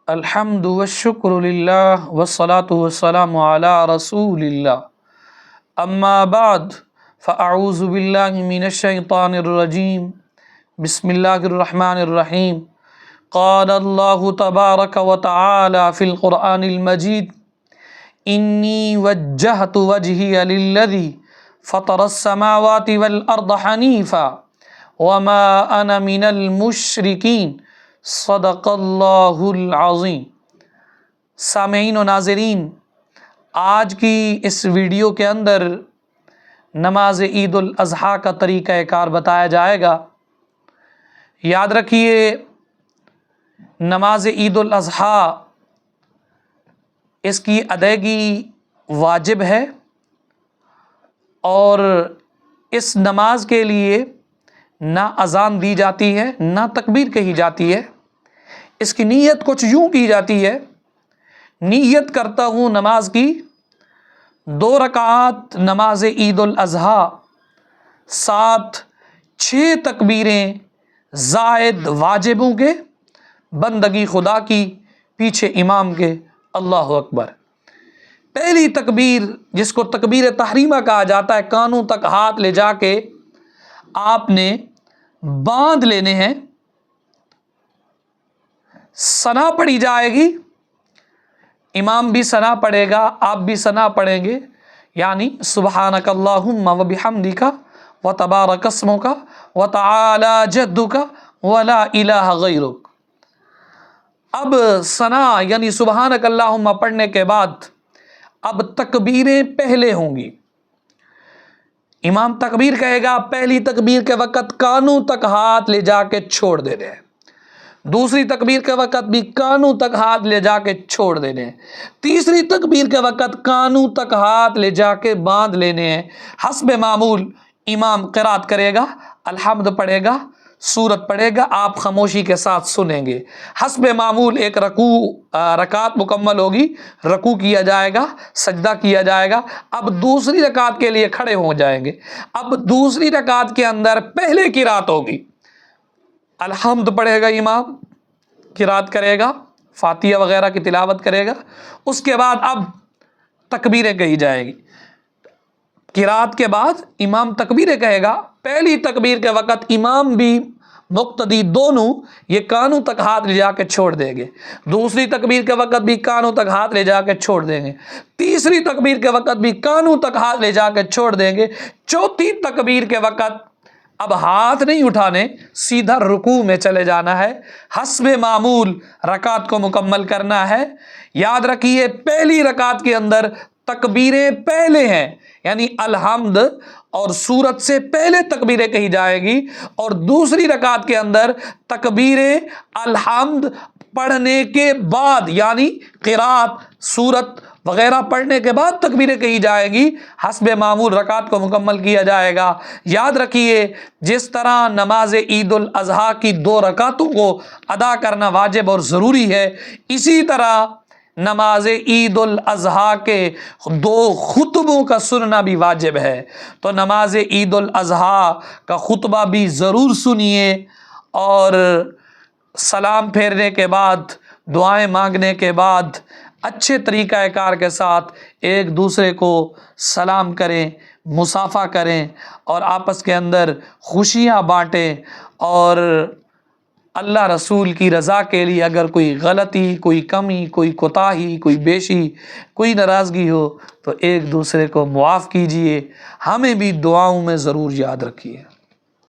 الحمد والشکر للہ والصلاة والسلام علی رسول اللہ اما بعد فاعوذ باللہ من الشیطان الرجیم بسم اللہ الرحمن الرحیم قال اللہ تبارک وتعالی فی القرآن المجید انی وجہت وجہی للذی فطر السماوات والارض حنیفا وما انا من المشرکین صدق اللہ العظیم۔ سامعین و ناظرین، آج کی اس ویڈیو کے اندر نماز عید الاضحیٰ کا طریقہ کار بتایا جائے گا۔ یاد رکھیے، نماز عید الاضحیٰ اس کی ادائیگی واجب ہے اور اس نماز کے لیے نہ اذان دی جاتی ہے نہ تکبیر کہی جاتی ہے۔ اس کی نیت کچھ یوں کی جاتی ہے، نیت کرتا ہوں نماز کی 2 رکعات نماز عید الاضحیٰ، ساتھ 6 تکبیریں زائد واجبوں کے، بندگی خدا کی، پیچھے امام کے، اللہ اکبر۔ پہلی تکبیر جس کو تکبیر تحریمہ کہا جاتا ہے، کانوں تک ہاتھ لے جا کے آپ نے باندھ لینے ہیں، ثنا پڑھی جائے گی، امام بھی ثنا پڑھے گا، آپ بھی ثنا پڑھیں گے، یعنی سبحانک اللہم وبحمدک وتبارک اسمک وتعالی جدک ولا الہ غیرک۔ اب ثنا یعنی سبحانک اللہم پڑھنے کے بعد اب تکبیریں پہلے ہوں گی۔ امام تکبیر کہے گا، پہلی تکبیر کے وقت کانوں تک ہاتھ لے جا کے چھوڑ دینے ہیں، دوسری تکبیر کے وقت بھی کانوں تک ہاتھ لے جا کے چھوڑ دینے ہیں، تیسری تکبیر کے وقت کانوں تک ہاتھ لے جا کے باندھ لینے ہیں۔ حسب معمول امام قرات کرے گا، الحمد پڑھے گا، سورت پڑھے گا، آپ خاموشی کے ساتھ سنیں گے۔ حسب معمول ایک رکعت مکمل ہوگی، رکوع کیا جائے گا، سجدہ کیا جائے گا۔ اب دوسری رکعت کے لیے کھڑے ہو جائیں گے۔ اب دوسری رکعت کے اندر پہلے قرات ہوگی، الحمد پڑھے گا امام، قرات کرے گا، فاتحہ وغیرہ کی تلاوت کرے گا، اس کے بعد اب تکبیریں کہی جائے گی۔ قرات کے بعد امام تکبیریں کہے گا، پہلی تکبیر کے وقت امام بھی مقتدی دونوں یہ کانوں تک ہاتھ لے جا کے چھوڑ دیں گے، دوسری تکبیر کے وقت بھی کانوں تک ہاتھ لے جا کے چھوڑ دیں گے، تیسری تکبیر کے وقت بھی کانوں تک ہاتھ لے جا کے چھوڑ دیں گے، چوتھی تکبیر کے وقت اب ہاتھ نہیں اٹھانے، سیدھا رکوع میں چلے جانا ہے، حسب معمول رکعت کو مکمل کرنا ہے۔ یاد رکھیے، پہلی رکعت کے اندر تکبیریں پہلے ہیں، یعنی الحمد اور سورت سے پہلے تکبیریں کہی جائے گی، اور دوسری رکعت کے اندر تکبیریں الحمد پڑھنے کے بعد، یعنی قرات، سورت وغیرہ پڑھنے کے بعد تکبیریں کہی جائے گی، حسب معمول رکعت کو مکمل کیا جائے گا۔ یاد رکھیے، جس طرح نماز عید الاضحیٰ کی 2 رکعتوں کو ادا کرنا واجب اور ضروری ہے، اسی طرح نماز عید الاضحیٰ کے 2 خطبوں کا سننا بھی واجب ہے۔ تو نماز عید الاضحیٰ کا خطبہ بھی ضرور سنیے، اور سلام پھیرنے کے بعد، دعائیں مانگنے کے بعد اچھے طریقہ کار کے ساتھ ایک دوسرے کو سلام کریں، مصافحہ کریں، اور آپس کے اندر خوشیاں بانٹیں، اور اللہ رسول کی رضا کے لیے اگر کوئی غلطی، کوئی کمی، کوئی کوتاہی، کوئی بیشی، کوئی ناراضگی ہو تو ایک دوسرے کو معاف کیجیے۔ ہمیں بھی دعاؤں میں ضرور یاد رکھیے۔